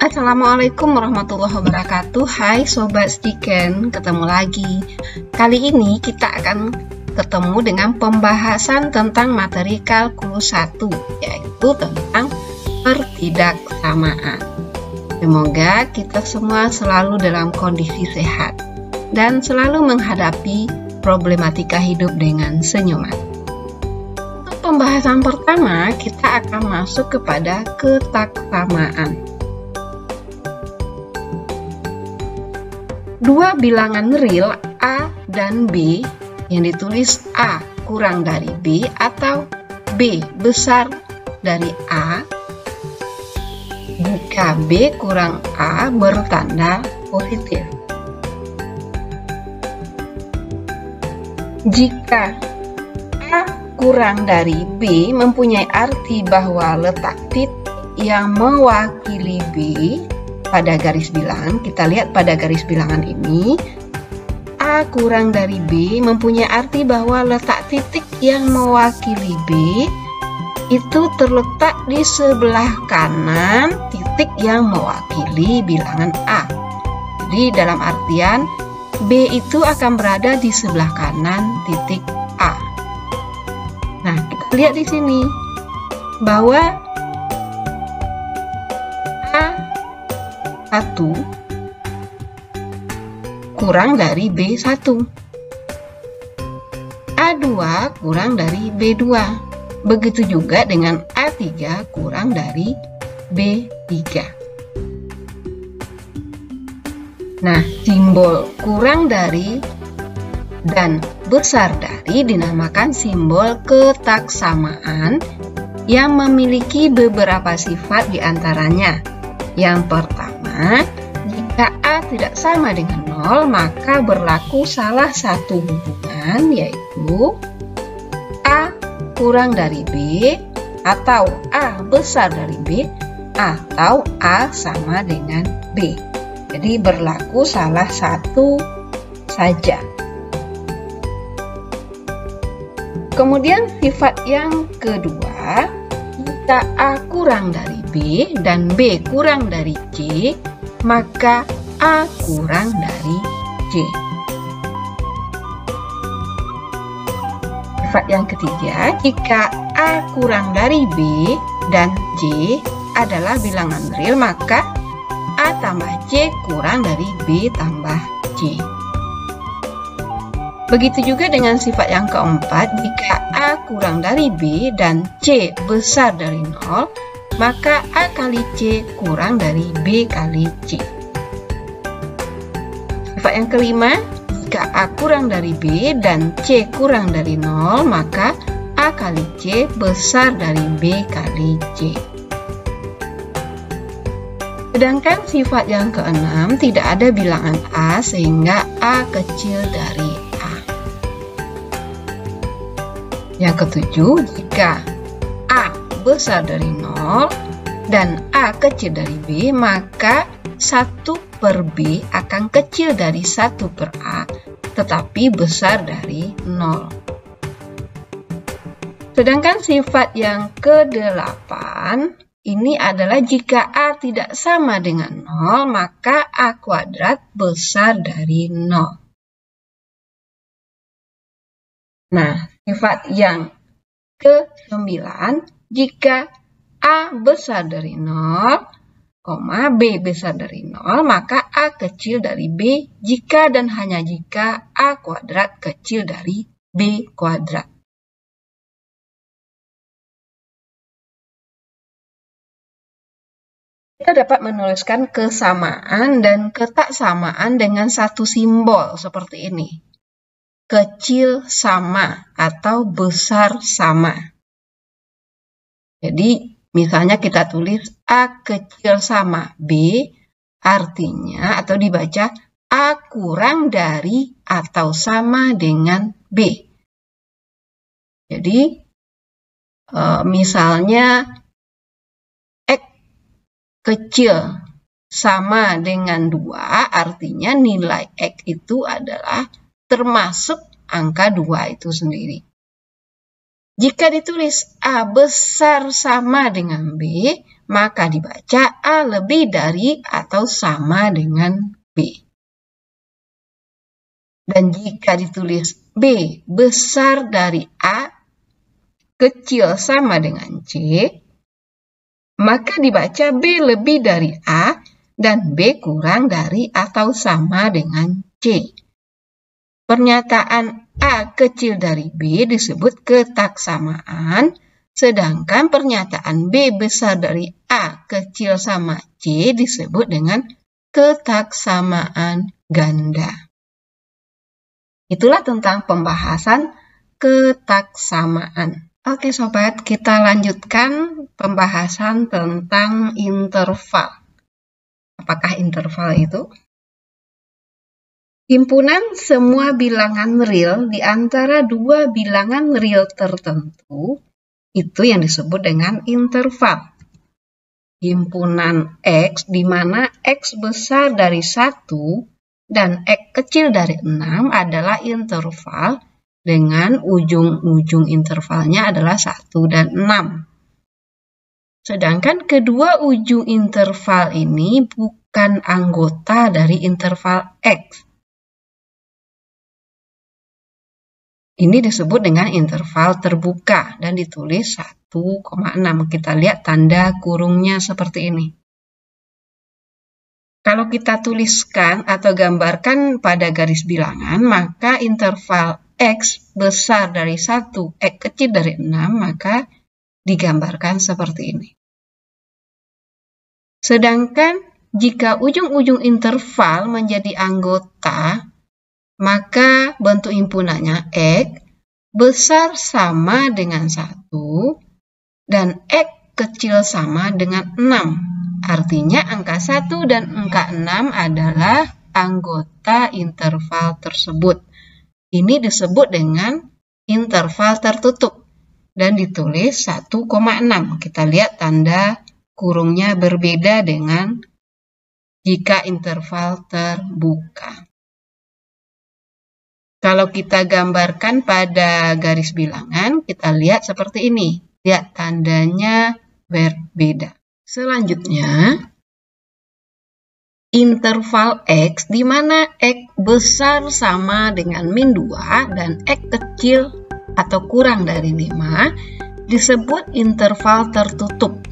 Assalamualaikum warahmatullahi wabarakatuh. Hai Sobat Stiken, ketemu lagi. Kali ini kita akan ketemu dengan pembahasan tentang materi kalkulus 1, yaitu tentang pertidaksamaan. Semoga kita semua selalu dalam kondisi sehat dan selalu menghadapi problematika hidup dengan senyuman. Untuk pembahasan pertama, kita akan masuk kepada ketaksamaan. Dua bilangan real A dan B yang ditulis A kurang dari B atau B besar dari A jika B kurang A bertanda positif. Jika A kurang dari B mempunyai arti bahwa letak titik yang mewakili B pada garis bilangan, kita lihat pada garis bilangan ini, A kurang dari B mempunyai arti bahwa letak titik yang mewakili B itu terletak di sebelah kanan titik yang mewakili bilangan A. Jadi dalam artian B itu akan berada di sebelah kanan titik A. Nah, kita lihat di sini bahwa A1 kurang dari B1, A2 kurang dari B2, begitu juga dengan A3 kurang dari B3. Nah, simbol kurang dari dan besar dari dinamakan simbol ketaksamaan yang memiliki beberapa sifat diantaranya. Yang pertama, jika A tidak sama dengan 0, maka berlaku salah satu hubungan, yaitu A kurang dari B, atau A besar dari B, atau A sama dengan B. Jadi berlaku salah satu saja. Kemudian sifat yang kedua, jika A kurang dari B dan B kurang dari C, maka A kurang dari C. Sifat yang ketiga, jika A kurang dari B dan C adalah bilangan real, maka A tambah C kurang dari B tambah C. Begitu juga dengan sifat yang keempat, jika A kurang dari B dan C besar dari 0, maka A kali C kurang dari B kali C. Sifat yang kelima, jika A kurang dari B dan C kurang dari 0, maka A kali C besar dari B kali C. Sedangkan sifat yang keenam, tidak ada bilangan A sehingga A kecil dari A. Yang ketujuh, jika A besar dari 0 dan A kecil dari B, maka 1/B akan kecil dari 1/A, tetapi besar dari 0. Sedangkan sifat yang ke-8, ini adalah jika A tidak sama dengan 0, maka A kuadrat besar dari 0. Nah, sifat yang ke-9, jika A besar dari 0, B besar dari 0, maka A kecil dari B jika dan hanya jika A kuadrat kecil dari B kuadrat. Kita dapat menuliskan kesamaan dan ketaksamaan dengan satu simbol seperti ini. Kecil sama atau besar sama. Jadi, misalnya kita tulis A kecil sama B, artinya atau dibaca A kurang dari atau sama dengan B. Jadi, misalnya X kecil sama dengan 2, artinya nilai X itu adalah termasuk angka 2 itu sendiri. Jika ditulis A besar sama dengan B, maka dibaca A lebih dari atau sama dengan B. Dan jika ditulis B besar dari A, kecil sama dengan C, maka dibaca B lebih dari A dan B kurang dari atau sama dengan C. Pernyataan A kecil dari B disebut ketaksamaan, sedangkan pernyataan B besar dari A kecil sama C disebut dengan ketaksamaan ganda. Itulah tentang pembahasan ketaksamaan. Oke sobat, kita lanjutkan pembahasan tentang interval. Apakah interval itu? Himpunan semua bilangan real di antara dua bilangan real tertentu, itu yang disebut dengan interval. Himpunan X di mana X besar dari 1 dan X kecil dari 6 adalah interval dengan ujung-ujung intervalnya adalah 1 dan 6. Sedangkan kedua ujung interval ini bukan anggota dari interval X. Ini disebut dengan interval terbuka dan ditulis 1,6. Kita lihat tanda kurungnya seperti ini. Kalau kita tuliskan atau gambarkan pada garis bilangan, maka interval X besar dari 1, X kecil dari 6, maka digambarkan seperti ini. Sedangkan jika ujung-ujung interval menjadi anggota, maka bentuk himpunannya X besar sama dengan 1 dan X kecil sama dengan 6. Artinya angka 1 dan angka 6 adalah anggota interval tersebut. Ini disebut dengan interval tertutup dan ditulis 1,6. Kita lihat tanda kurungnya berbeda dengan jika interval terbuka. Kalau kita gambarkan pada garis bilangan, kita lihat seperti ini. Lihat tandanya berbeda. Selanjutnya, interval X di mana X besar sama dengan min 2 dan X kecil atau kurang dari 5 disebut interval tertutup.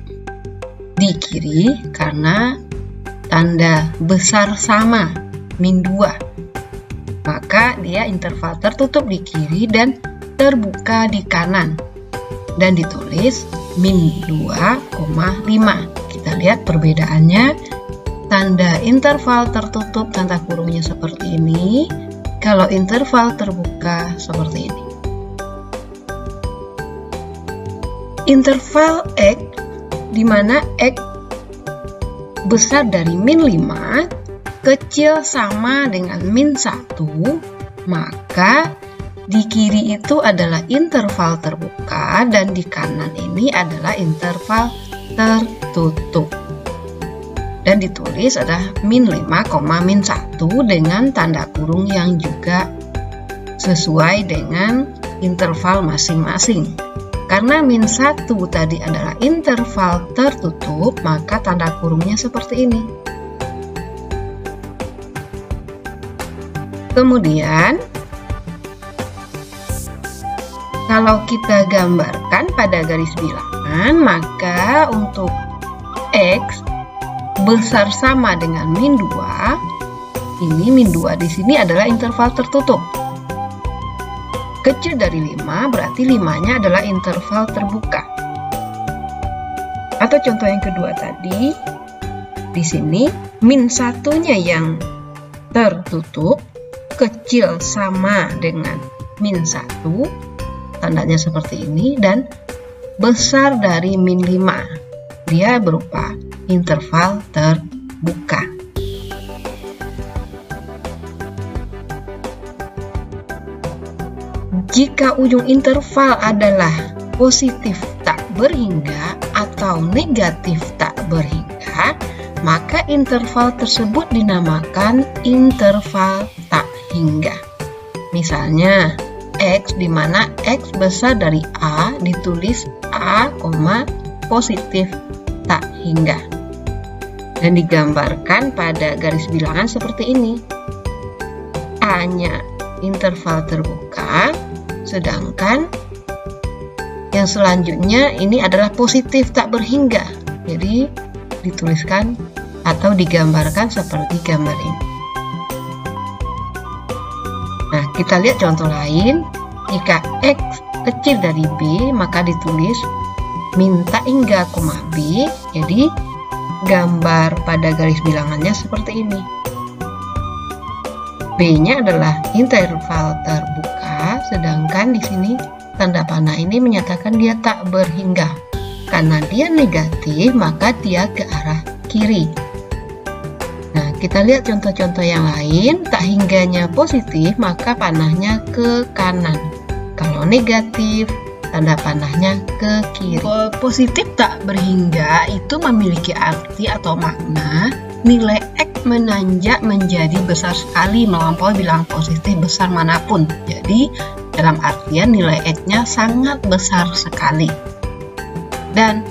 Di kiri karena tanda besar sama min 2. Maka dia interval tertutup di kiri dan terbuka di kanan. Dan ditulis min 2,5. Kita lihat perbedaannya. Tanda interval tertutup tanda kurungnya seperti ini. Kalau interval terbuka seperti ini. Interval X di mana X besar dari min 5 kecil sama dengan min 1, maka di kiri itu adalah interval terbuka dan di kanan ini adalah interval tertutup. Dan ditulis ada min 5, min 1 dengan tanda kurung yang juga sesuai dengan interval masing-masing. Karena min 1 tadi adalah interval tertutup, maka tanda kurungnya seperti ini. Kemudian, kalau kita gambarkan pada garis bilangan, maka untuk X besar sama dengan min 2, ini min 2 di sini adalah interval tertutup. Kecil dari 5 berarti 5-nya adalah interval terbuka. Atau contoh yang kedua tadi, di sini min 1-nya yang tertutup, kecil sama dengan min 1, tandanya seperti ini, dan besar dari min 5. Dia berupa interval terbuka. Jika ujung interval adalah positif tak berhingga atau negatif tak berhingga, maka interval tersebut dinamakan interval tak hingga. Misalnya, X di mana X besar dari A ditulis A, positif tak hingga. Dan digambarkan pada garis bilangan seperti ini. A-nya interval terbuka, sedangkan yang selanjutnya ini adalah positif tak berhingga. Jadi dituliskan atau digambarkan seperti gambar ini. Nah, kita lihat contoh lain. Jika X kecil dari B, maka ditulis min tak hingga, B. Jadi gambar pada garis bilangannya seperti ini. B-nya adalah interval terbuka, sedangkan di sini tanda panah ini menyatakan dia tak berhingga. Karena dia negatif, maka dia ke arah kiri. Nah, kita lihat contoh-contoh yang lain. Tak hingganya positif, maka panahnya ke kanan. Kalau negatif, tanda panahnya ke kiri. Positif tak berhingga itu memiliki arti atau makna nilai X menanjak menjadi besar sekali melampaui bilangan positif besar manapun. Jadi dalam artian nilai X-nya sangat besar sekali. Dan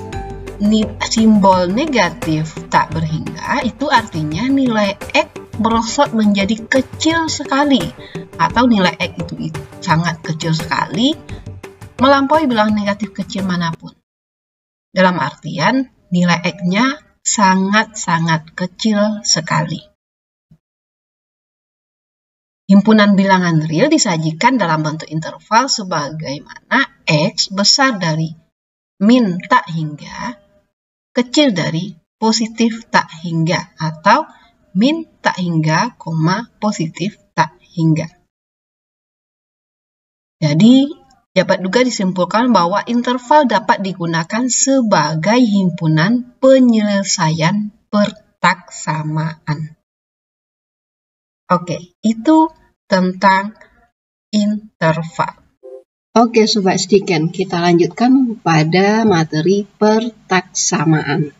simbol negatif tak berhingga itu artinya nilai X merosot menjadi kecil sekali, atau nilai X itu sangat kecil sekali melampaui bilangan negatif kecil manapun. Dalam artian nilai X-nya sangat-sangat kecil sekali. Himpunan bilangan real disajikan dalam bentuk interval sebagaimana X besar dari min tak hingga, kecil dari positif tak hingga, atau min tak hingga, positif tak hingga. Jadi, dapat juga disimpulkan bahwa interval dapat digunakan sebagai himpunan penyelesaian pertaksamaan. Oke, itu tentang interval. Oke, Sobat Stiken, kita lanjutkan pada materi pertaksamaan.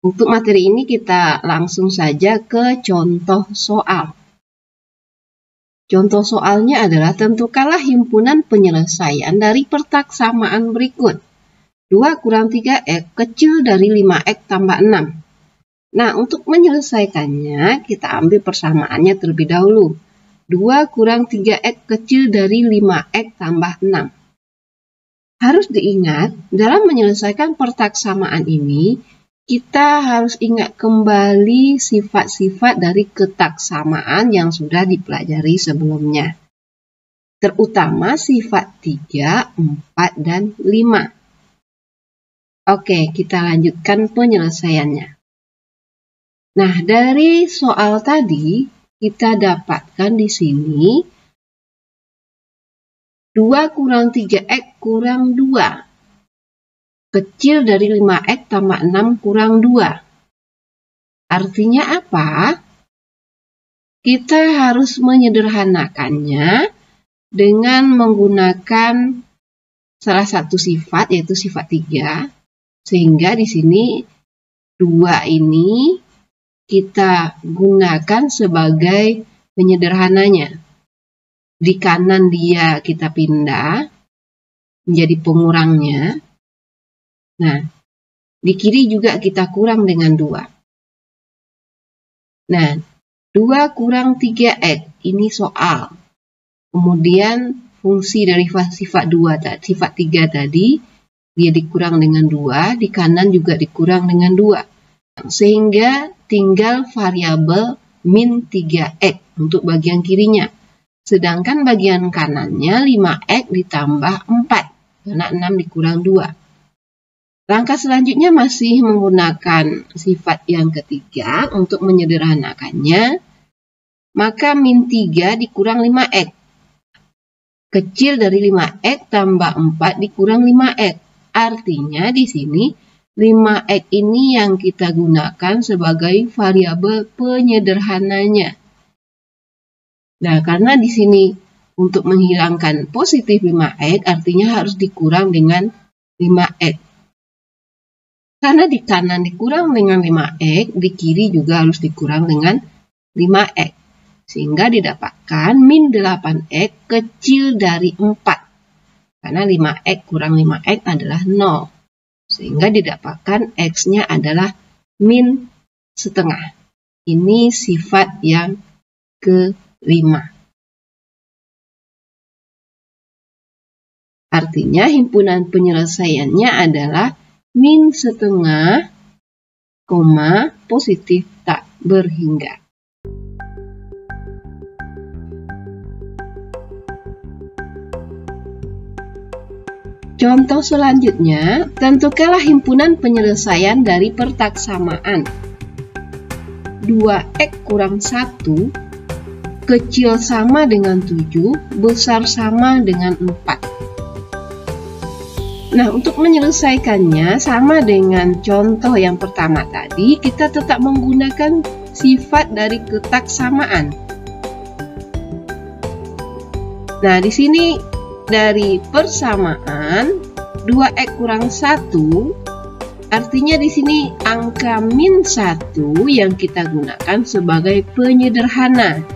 Untuk materi ini kita langsung saja ke contoh soal. Contoh soalnya adalah tentukanlah himpunan penyelesaian dari pertaksamaan berikut. 2 kurang 3X kecil dari 5X tambah 6. Nah, untuk menyelesaikannya, kita ambil persamaannya terlebih dahulu. 2 kurang 3X kecil dari 5X tambah 6. Harus diingat, dalam menyelesaikan pertaksamaan ini, kita harus ingat kembali sifat-sifat dari ketaksamaan yang sudah dipelajari sebelumnya. Terutama sifat 3, 4, dan 5. Oke, kita lanjutkan penyelesaiannya. Nah, dari soal tadi, kita dapatkan di sini 2 kurang 3X kurang 2. Kecil dari 5X tambah 6 kurang 2. Artinya apa? Kita harus menyederhanakannya dengan menggunakan salah satu sifat, yaitu sifat 3. Sehingga di sini 2 ini kita gunakan sebagai penyederhananya. Di kanan dia kita pindah menjadi pengurangnya. Nah, di kiri juga kita kurang dengan 2. Nah, 2 kurang 3X, ini soal. Kemudian fungsi dari sifat 3 tadi, dia dikurang dengan 2, di kanan juga dikurang dengan 2. Sehingga tinggal variabel min 3X untuk bagian kirinya. Sedangkan bagian kanannya 5X ditambah 4, karena 6 dikurang 2. Langkah selanjutnya masih menggunakan sifat yang ketiga untuk menyederhanakannya. Maka min 3 dikurang 5X. Kecil dari 5X tambah 4 dikurang 5X. Artinya di sini 5X ini yang kita gunakan sebagai variabel penyederhananya. Nah, karena di sini untuk menghilangkan positif 5X artinya harus dikurang dengan 5X. Karena di kanan dikurang dengan 5X, di kiri juga harus dikurang dengan 5X. Sehingga didapatkan min 8X kecil dari 4. Karena 5X kurang 5X adalah 0. Sehingga didapatkan X-nya adalah min setengah. Ini sifat yang kelima. Artinya himpunan penyelesaiannya adalah min setengah, positif tak berhingga. Contoh selanjutnya, tentukanlah himpunan penyelesaian dari pertaksamaan 2x kurang 1, kecil sama dengan 7, besar sama dengan 4. Nah, untuk menyelesaikannya sama dengan contoh yang pertama tadi, kita tetap menggunakan sifat dari ketaksamaan. Nah, di sini dari persamaan 2x kurang 1, artinya di sini angka min 1 yang kita gunakan sebagai penyederhana.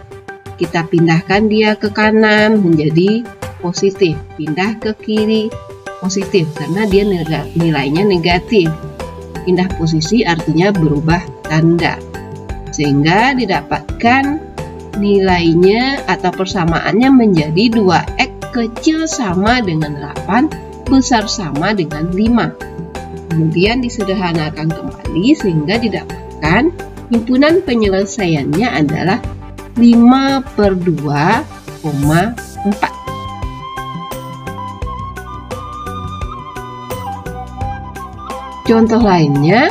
Kita pindahkan dia ke kanan menjadi positif, pindah ke kiri positif karena dia nilainya negatif. Pindah posisi artinya berubah tanda. Sehingga didapatkan nilainya atau persamaannya menjadi 2x kecil sama dengan 8, besar sama dengan 5. Kemudian disederhanakan kembali sehingga didapatkan himpunan penyelesaiannya adalah 5/2,4. Contoh lainnya,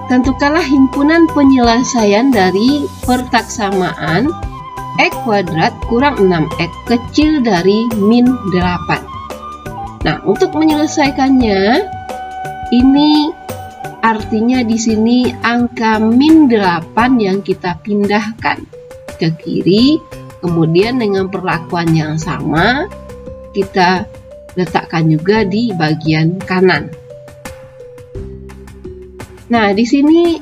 tentukanlah himpunan penyelesaian dari pertaksamaan x kuadrat kurang 6x kecil dari min 8. Nah, untuk menyelesaikannya, ini artinya di sini angka min 8 yang kita pindahkan ke kiri, kemudian dengan perlakuan yang sama, kita letakkan juga di bagian kanan. Nah, di sini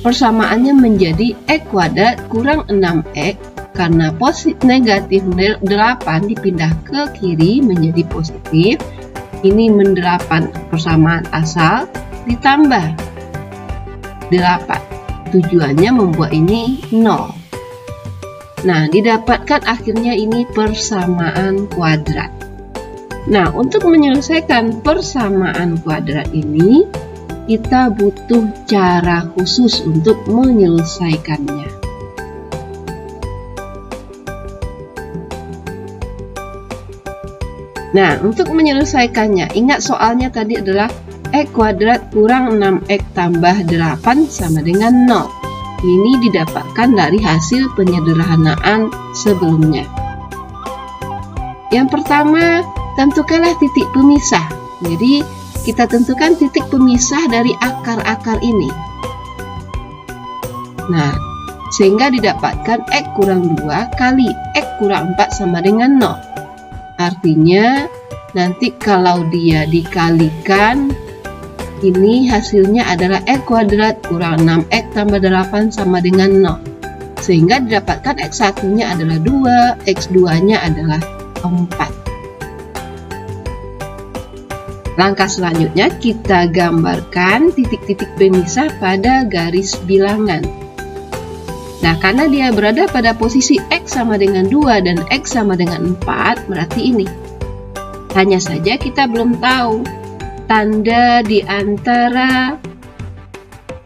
persamaannya menjadi x kuadrat kurang 6x karena negatif 8 dipindah ke kiri menjadi positif. Ini min 8 persamaan asal ditambah 8. Tujuannya membuat ini 0. Nah, didapatkan akhirnya ini persamaan kuadrat. Nah, untuk menyelesaikan persamaan kuadrat ini, kita butuh cara khusus untuk menyelesaikannya. Nah, untuk menyelesaikannya, ingat soalnya tadi adalah x kuadrat kurang 6x tambah 8 sama dengan 0. Ini didapatkan dari hasil penyederhanaan sebelumnya. Yang pertama, tentukanlah titik pemisah. Jadi, kita tentukan titik pemisah dari akar-akar ini. Nah, sehingga didapatkan x kurang 2 kali x kurang 4 sama dengan 0. Artinya, nanti kalau dia dikalikan, ini hasilnya adalah x kuadrat kurang 6x tambah 8 sama dengan 0. Sehingga didapatkan x1-nya adalah 2, x2-nya adalah 4. Langkah selanjutnya kita gambarkan titik-titik pemisah pada garis bilangan. Nah, karena dia berada pada posisi x sama dengan 2 dan x sama dengan 4, berarti ini. Hanya saja kita belum tahu tanda di antara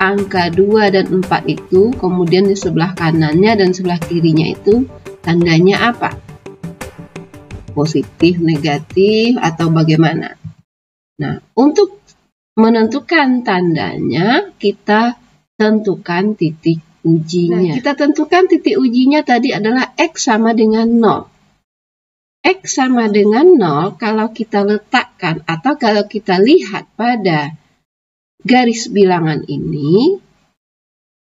angka 2 dan 4 itu, kemudian di sebelah kanannya dan sebelah kirinya itu tandanya apa? Positif, negatif, atau bagaimana? Nah, untuk menentukan tandanya, kita tentukan titik ujinya. Nah, kita tentukan titik ujinya tadi adalah x sama dengan 0. X sama dengan 0 kalau kita letakkan atau kalau kita lihat pada garis bilangan ini,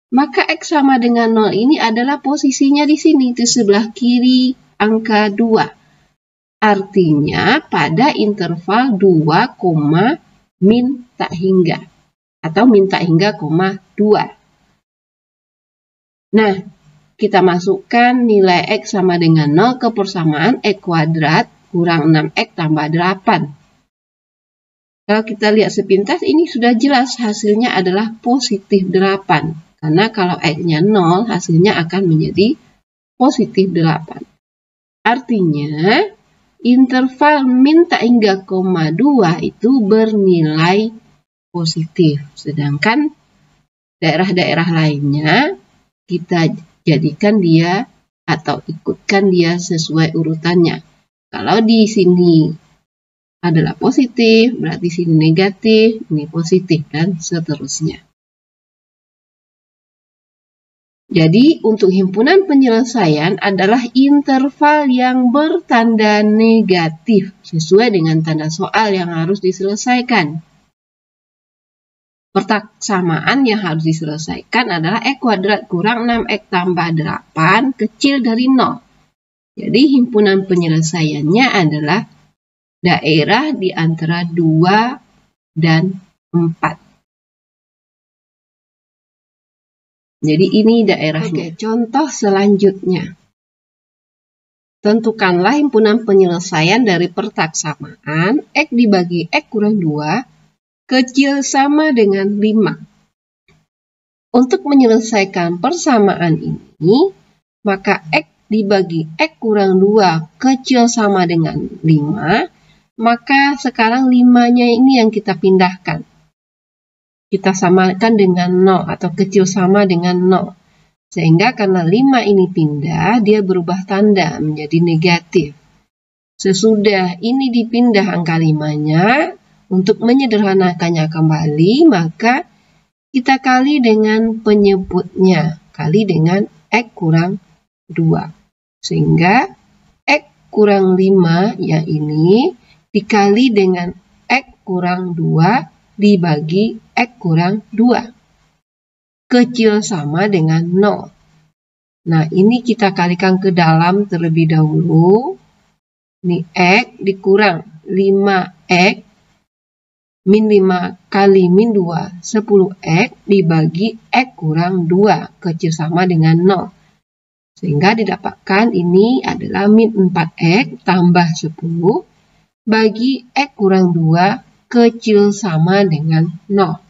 maka x sama dengan 0 ini adalah posisinya di sini, di sebelah kiri angka 2. Artinya pada interval 2, min tak hingga atau min tak hingga, 2. Nah, kita masukkan nilai x sama dengan 0 ke persamaan x kuadrat kurang 6x tambah 8. Kalau kita lihat sepintas, ini sudah jelas hasilnya adalah positif 8. Karena kalau X-nya 0, hasilnya akan menjadi positif 8. Artinya, interval min tak hingga koma 2 itu bernilai positif. Sedangkan daerah-daerah lainnya, kita jadikan dia atau ikutkan dia sesuai urutannya. Kalau di sini adalah positif, berarti sini negatif, ini positif, dan seterusnya. Jadi, untuk himpunan penyelesaian adalah interval yang bertanda negatif, sesuai dengan tanda soal yang harus diselesaikan. Persamaan yang harus diselesaikan adalah X kuadrat kurang 6X tambah 8 kecil dari 0. Jadi, himpunan penyelesaiannya adalah daerah di antara 2 dan 4. Jadi ini daerahnya. Oke, contoh selanjutnya. Tentukanlah himpunan penyelesaian dari pertaksamaan X dibagi X kurang 2 kecil sama dengan 5. Untuk menyelesaikan persamaan ini, maka X dibagi X kurang 2 kecil sama dengan 5, maka sekarang 5-nya ini yang kita pindahkan. Kita samakan dengan 0 atau kecil sama dengan 0. Sehingga karena 5 ini pindah, dia berubah tanda menjadi negatif. Sesudah ini dipindah angka 5-nya, untuk menyederhanakannya kembali, maka kita kali dengan penyebutnya, kali dengan X kurang 2. Sehingga X kurang 5 yang ini dikali dengan X kurang 2 dibagi X kurang 2. Kecil sama dengan 0. Nah, ini kita kalikan ke dalam terlebih dahulu. Ini X dikurang 5X min 5 kali min 2, 10X dibagi X kurang 2, kecil sama dengan 0. Sehingga didapatkan ini adalah min 4X tambah 10 bagi X kurang 2 kecil sama dengan 0.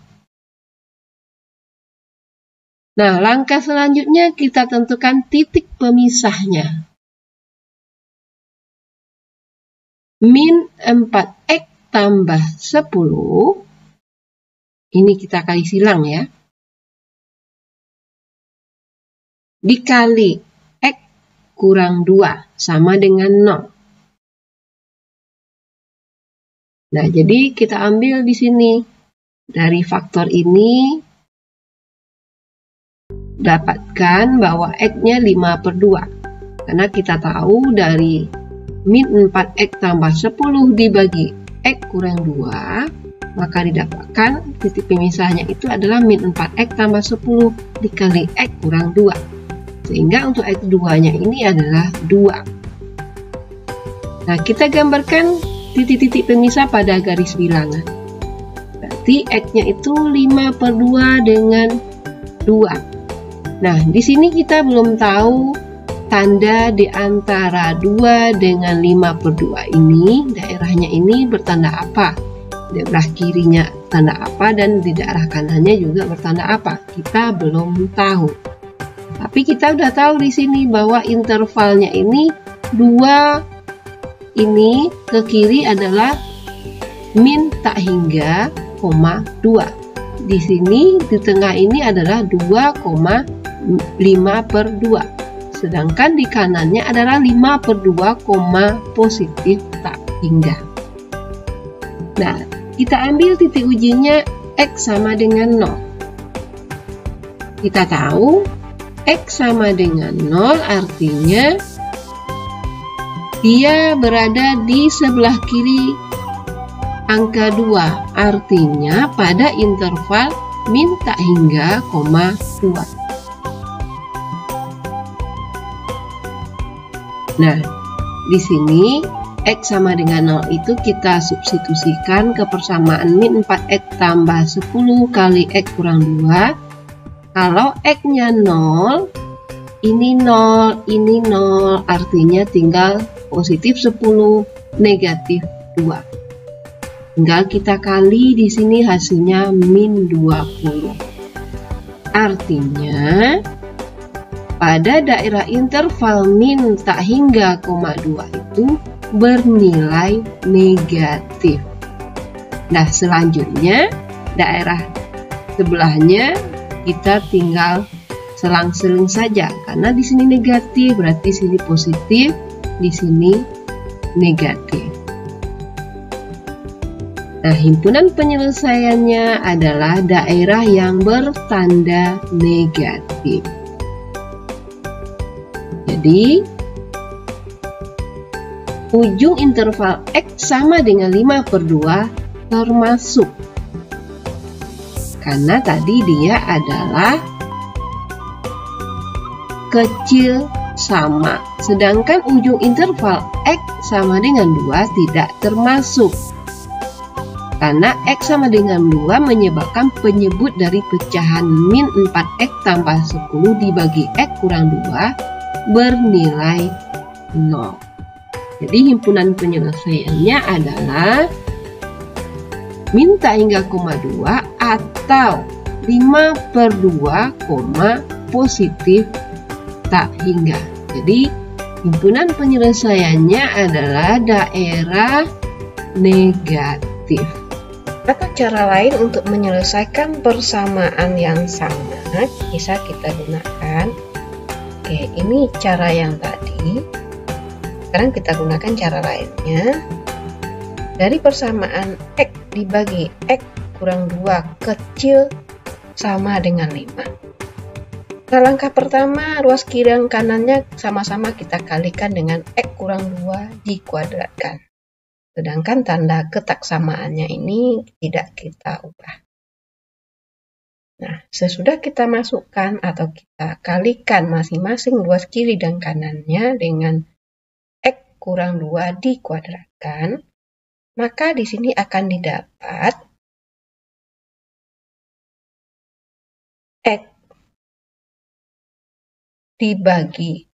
Nah, langkah selanjutnya kita tentukan titik pemisahnya. Min 4X tambah 10, ini kita kali silang ya, dikali X kurang 2 sama dengan 0. Nah, jadi kita ambil di sini. Dari faktor ini, dapatkan bahwa X-nya 5/2. Karena kita tahu dari min 4X tambah 10 dibagi X kurang 2, maka didapatkan titik pemisahnya itu adalah min 4X tambah 10 dikali X kurang 2. Sehingga untuk X2-nya ini adalah 2. Nah, kita gambarkan titik-titik pemisah pada garis bilangan. Berarti X-nya itu 5/2 dengan 2. Nah, di sini kita belum tahu tanda di antara 2 dengan 5/2 ini, daerahnya ini bertanda apa. Daerah kirinya tanda apa dan di daerah kanannya juga bertanda apa. Kita belum tahu. Tapi kita udah tahu di sini bahwa intervalnya ini 2 ini ke kiri adalah min tak hingga, 2. Di sini di tengah ini adalah 2,5/2. Sedangkan di kanannya adalah 5/2, positif tak hingga. Nah, kita ambil titik ujinya X sama dengan 0. Kita tahu X sama dengan 0 artinya dia berada di sebelah kiri angka 2, artinya pada interval min tak hingga, 2. Nah, di sini X sama dengan 0 itu kita substitusikan ke persamaan min 4X tambah 10 kali X kurang 2. Kalau X-nya 0, ini 0, ini 0, artinya tinggal positif 10, negatif 2. Tinggal kita kali di sini hasilnya min 20. Artinya pada daerah interval min tak hingga koma 2 itu bernilai negatif. Nah, selanjutnya daerah sebelahnya kita tinggal selang-seling saja karena di sini negatif, berarti sini positif, di sini negatif. Nah, himpunan penyelesaiannya adalah daerah yang bertanda negatif. Jadi, ujung interval X sama dengan 5/2 termasuk. Karena tadi dia adalah kecil sama. Sedangkan ujung interval X sama dengan 2 tidak termasuk. Karena X sama dengan 2 menyebabkan penyebut dari pecahan min 4X tambah 10 dibagi X kurang 2 bernilai 0. Jadi himpunan penyelesaiannya adalah min tak hingga koma 2 atau 5/2 koma positif tak hingga. Jadi himpunan penyelesaiannya adalah daerah negatif. Atau cara lain untuk menyelesaikan persamaan yang sama bisa kita gunakan. Oke, ini cara yang tadi. Sekarang kita gunakan cara lainnya. Dari persamaan X dibagi X kurang 2 kecil sama dengan 5. Nah, langkah pertama, ruas kiri dan kanannya sama-sama kita kalikan dengan X kurang 2 dikuadratkan. Sedangkan tanda ketaksamaannya ini tidak kita ubah. Nah, sesudah kita masukkan atau kita kalikan masing-masing ruas kiri dan kanannya dengan X kurang 2 dikuadratkan, maka di sini akan didapat X dibagi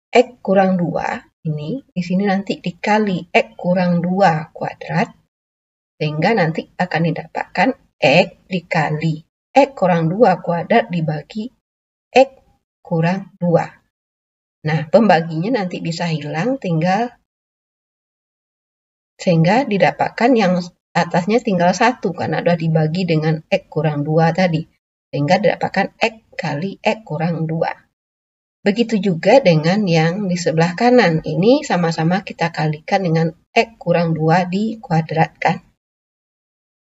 X kurang 2 ini, di sini nanti dikali X kurang 2 kuadrat, sehingga nanti akan didapatkan X dikali X kurang 2 kuadrat dibagi X kurang 2. Nah, pembaginya nanti bisa hilang, sehingga didapatkan yang atasnya tinggal 1, karena sudah dibagi dengan X kurang 2 tadi. Sehingga didapatkan X kali X kurang 2. Begitu juga dengan yang di sebelah kanan. Ini sama-sama kita kalikan dengan X kurang 2 dikuadratkan.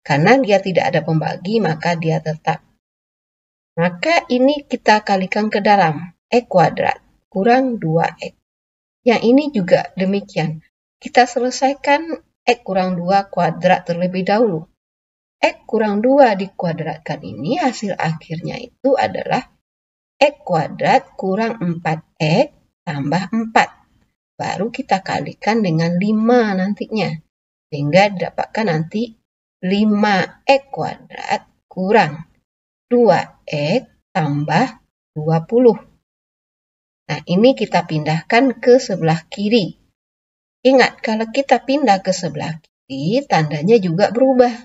Karena dia tidak ada pembagi, maka dia tetap. Maka ini kita kalikan ke dalam. X kuadrat kurang 2X. Yang ini juga demikian. Kita selesaikan X kurang 2 kuadrat terlebih dahulu. X kurang 2 dikuadratkan ini hasil akhirnya itu adalah X kuadrat kurang 4X tambah 4. Baru kita kalikan dengan 5 nantinya. Sehingga didapatkan nanti 5X kuadrat kurang 2X tambah 20. Nah, ini kita pindahkan ke sebelah kiri. Ingat, kalau kita pindah ke sebelah kiri, tandanya juga berubah.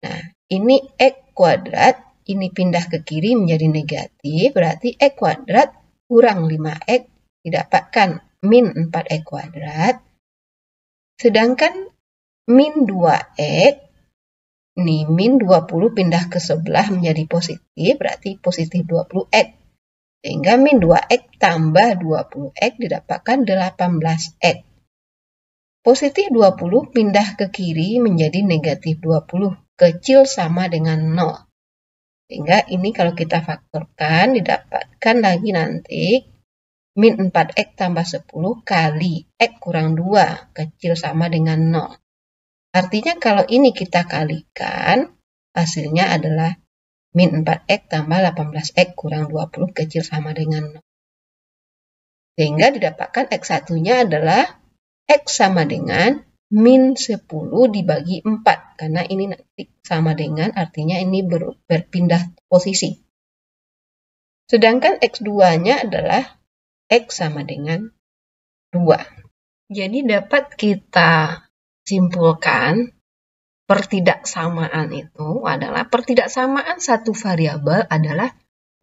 Nah, ini X kuadrat. Ini pindah ke kiri menjadi negatif, berarti X kuadrat kurang 5X didapatkan min 4X kuadrat. Sedangkan min 2X, ini min 20 pindah ke sebelah menjadi positif, berarti positif 20X. Sehingga min 2X tambah 20X didapatkan 18X. Positif 20 pindah ke kiri menjadi negatif 20, kecil sama dengan 0. Sehingga ini kalau kita faktorkan, didapatkan lagi nanti min 4X tambah 10 kali X kurang 2, kecil sama dengan 0. Artinya kalau ini kita kalikan, hasilnya adalah min 4X tambah 18X kurang 20, kecil sama dengan 0. Sehingga didapatkan X1-nya adalah X sama dengan min 10 dibagi 4, karena ini nanti sama dengan, artinya ini berpindah posisi. Sedangkan X2-nya adalah X sama dengan 2. Jadi dapat kita simpulkan pertidaksamaan itu adalah pertidaksamaan satu variabel adalah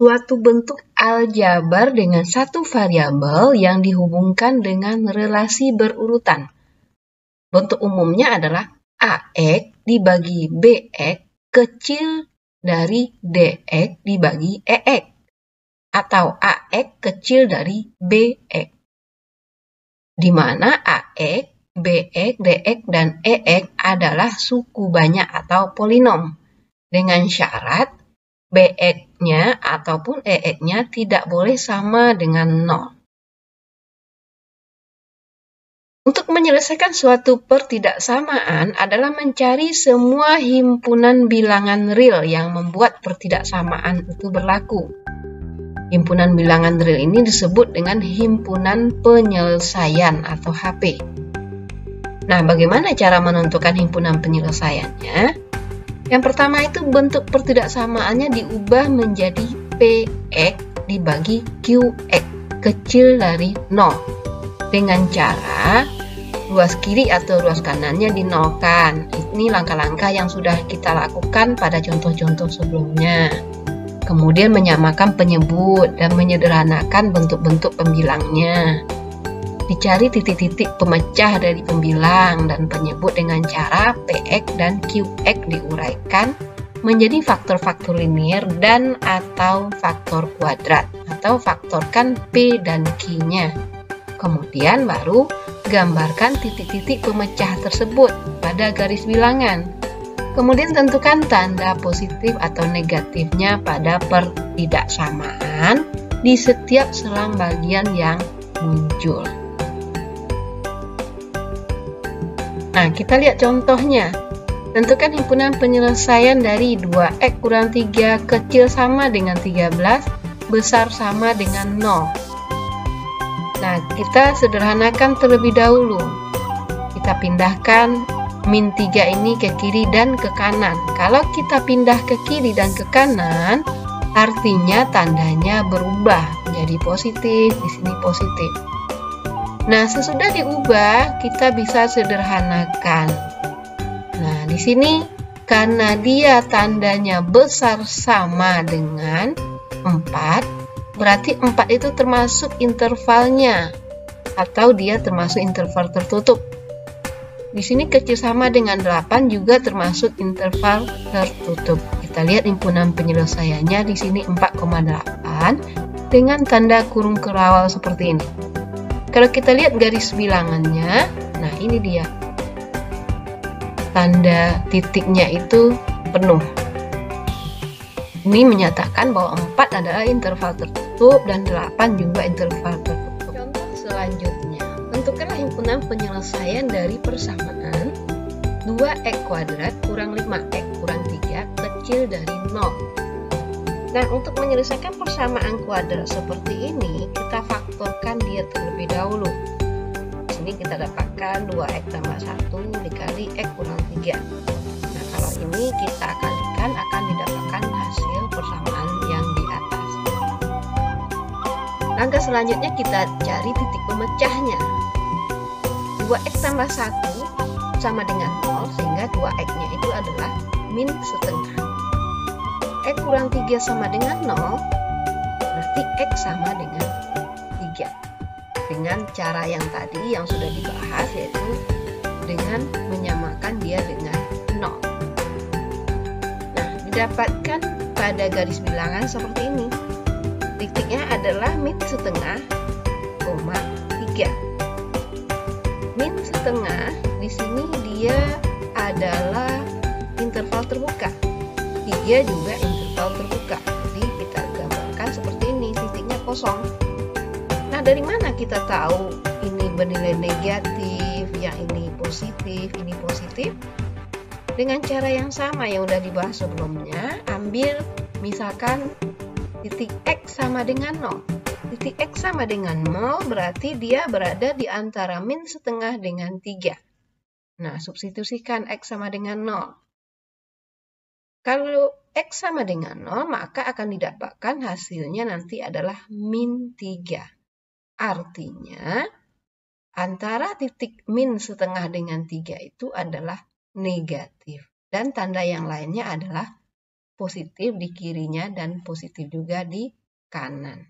suatu bentuk aljabar dengan satu variabel yang dihubungkan dengan relasi berurutan. Bentuk umumnya adalah AX dibagi BX kecil dari DX dibagi EX, atau AX kecil dari BX, di mana AX, BX, DX, dan EX adalah suku banyak atau polinom, dengan syarat BX-nya ataupun EX-nya tidak boleh sama dengan 0. Untuk menyelesaikan suatu pertidaksamaan adalah mencari semua himpunan bilangan real yang membuat pertidaksamaan itu berlaku. Himpunan bilangan real ini disebut dengan himpunan penyelesaian atau HP. Nah, bagaimana cara menentukan himpunan penyelesaiannya? Yang pertama itu bentuk pertidaksamaannya diubah menjadi PX dibagi QX kecil dari 0. Dengan cara ruas kiri atau ruas kanannya dinolkan. Ini langkah-langkah yang sudah kita lakukan pada contoh-contoh sebelumnya. Kemudian menyamakan penyebut dan menyederhanakan bentuk-bentuk pembilangnya. Dicari titik-titik pemecah dari pembilang dan penyebut dengan cara PX dan QX diuraikan menjadi faktor-faktor linier dan atau faktor kuadrat, atau faktorkan P dan Q-nya. Kemudian baru gambarkan titik-titik pemecah tersebut pada garis bilangan. Kemudian tentukan tanda positif atau negatifnya pada pertidaksamaan di setiap selang bagian yang muncul. Nah, kita lihat contohnya. Tentukan himpunan penyelesaian dari 2x kurang 3 kecil sama dengan 13, besar sama dengan 0. Nah, kita sederhanakan terlebih dahulu. Kita pindahkan min 3 ini ke kiri dan ke kanan. Kalau kita pindah ke kiri dan ke kanan, artinya tandanya berubah menjadi positif, di sini positif. Nah, sesudah diubah, kita bisa sederhanakan. Nah, di sini karena dia tandanya besar sama dengan 4, berarti 4 itu termasuk intervalnya, atau dia termasuk interval tertutup. Di sini kecil sama dengan 8 juga termasuk interval tertutup. Kita lihat himpunan penyelesaiannya di sini 4,8 dengan tanda kurung kerawal seperti ini. Kalau kita lihat garis bilangannya, nah ini dia. Tanda titiknya itu penuh. Ini menyatakan bahwa 4 adalah interval tertutup dan 8 juga interval tertutup. Contoh selanjutnya, tentukanlah himpunan penyelesaian dari persamaan 2x kuadrat kurang 5x kurang 3 kecil dari 0. Nah, untuk menyelesaikan persamaan kuadrat seperti ini, kita faktorkan dia terlebih dahulu. Di sini kita dapatkan 2x tambah 1 dikali x kurang 3. Nah, kalau ini kita kalikan akan didapatkan hasil persamaan yang di atas. Langkah selanjutnya kita cari titik pemecahnya. 2x tambah 1 sama dengan 0, sehingga 2x-nya itu adalah min setengah. X kurang 3 sama dengan 0, berarti X sama dengan 3. Dengan cara yang tadi yang sudah dibahas, yaitu dengan menyamakan dia dengan 0. Nah, didapatkan pada garis bilangan seperti ini. Titiknya adalah min setengah, 3. Min setengah di sini dia adalah interval terbuka. 3 juga interval terbuka. Jadi kita gambarkan seperti ini, titiknya kosong. Nah, dari mana kita tahu ini bernilai negatif, yang ini positif, ini positif? Dengan cara yang sama yang udah dibahas sebelumnya, ambil misalkan titik X sama dengan 0. Titik X sama dengan 0 berarti dia berada di antara min setengah dengan 3. Nah, substitusikan X sama dengan 0. Kalau X sama dengan 0, maka akan didapatkan hasilnya nanti adalah min 3. Artinya, antara titik min setengah dengan 3 itu adalah negatif. Dan tanda yang lainnya adalah positif di kirinya dan positif juga di kanan.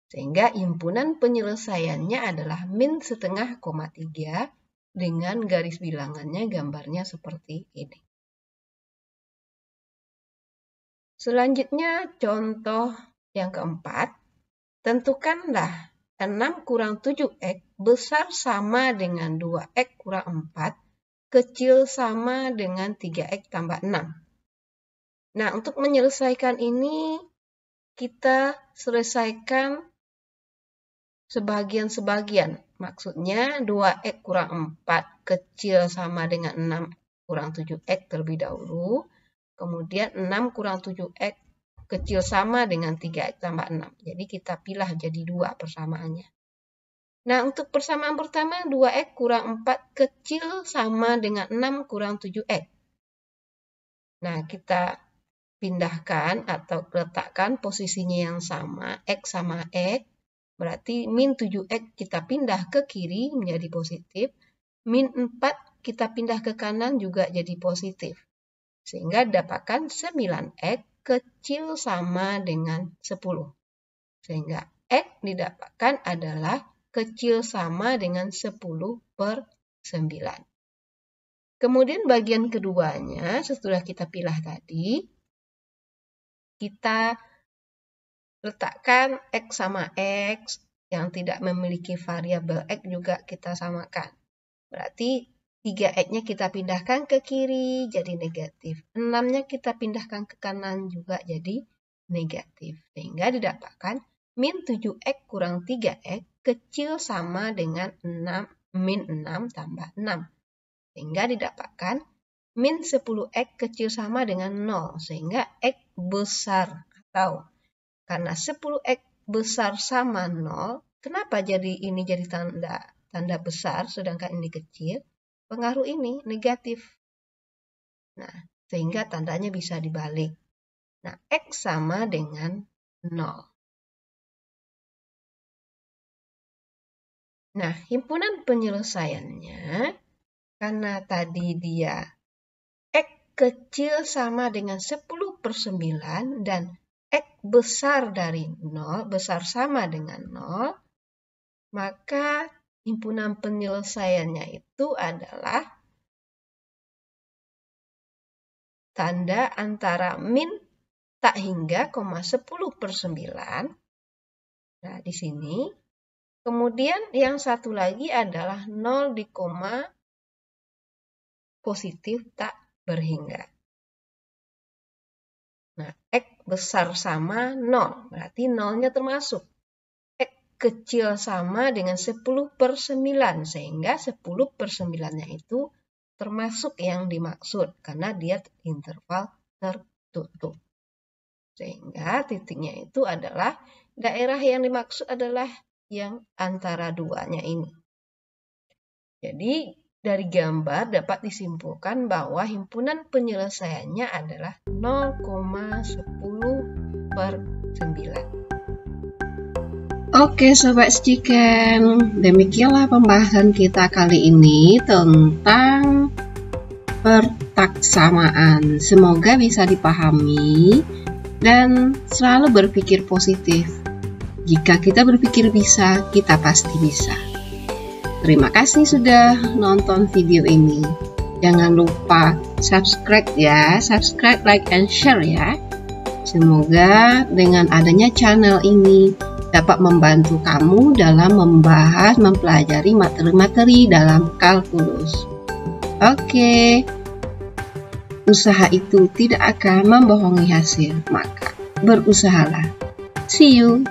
Sehingga himpunan penyelesaiannya adalah min setengah, 3 dengan garis bilangannya gambarnya seperti ini. Selanjutnya contoh yang keempat, tentukanlah 6 kurang 7x besar sama dengan 2x kurang 4, kecil sama dengan 3x tambah 6. Nah, untuk menyelesaikan ini, kita selesaikan sebagian-sebagian. Maksudnya 2x kurang 4 kecil sama dengan 6 kurang 7x terlebih dahulu. Kemudian 6 kurang 7x kecil sama dengan 3x tambah 6. Jadi kita pilih jadi 2 persamaannya. Nah, untuk persamaan pertama 2x kurang 4 kecil sama dengan 6 kurang 7x. Nah, kita pindahkan atau letakkan posisinya yang sama, x sama x. Berarti min 7x kita pindah ke kiri menjadi positif. Min 4 kita pindah ke kanan juga jadi positif. Sehingga dapatkan 9x kecil sama dengan 10. Sehingga x didapatkan adalah kecil sama dengan 10 per 9. Kemudian bagian keduanya setelah kita pilih tadi, kita letakkan x sama x yang tidak memiliki variabel x juga kita samakan. Berarti 3x-nya kita pindahkan ke kiri jadi negatif. 6-nya kita pindahkan ke kanan juga jadi negatif. Sehingga didapatkan min 7x kurang 3x kecil sama dengan min 6 tambah 6. Sehingga didapatkan min 10x kecil sama dengan 0. Sehingga x besar atau karena 10x besar sama 0, kenapa ini jadi tanda besar sedangkan ini kecil? Pengaruh ini negatif. Nah, sehingga tandanya bisa dibalik. Nah, x sama dengan 0. Nah, himpunan penyelesaiannya, karena tadi dia x kecil sama dengan 10 per 9 dan x besar dari 0, besar sama dengan 0, maka himpunan penyelesaiannya itu adalah tanda antara min tak hingga, 10 per 9. Nah, di sini. Kemudian yang satu lagi adalah 0 di koma positif tak berhingga. Nah, x besar sama 0. Berarti 0-nya termasuk. Kecil sama dengan 10 per 9, sehingga 10 per 9-nya itu termasuk yang dimaksud, karena dia interval tertutup. Sehingga titiknya itu adalah, daerah yang dimaksud adalah yang antara duanya ini. Jadi, dari gambar dapat disimpulkan bahwa himpunan penyelesaiannya adalah 0,10 per 9. Oke Sobat Stiken, demikianlah pembahasan kita kali ini tentang pertaksamaan. Semoga bisa dipahami dan selalu berpikir positif. Jika kita berpikir bisa, kita pasti bisa. Terima kasih sudah nonton video ini. Jangan lupa subscribe ya, subscribe, like, and share ya. Semoga dengan adanya channel ini dapat membantu kamu dalam mempelajari materi-materi dalam kalkulus. Oke, usaha itu tidak akan membohongi hasil, maka berusahalah. See you.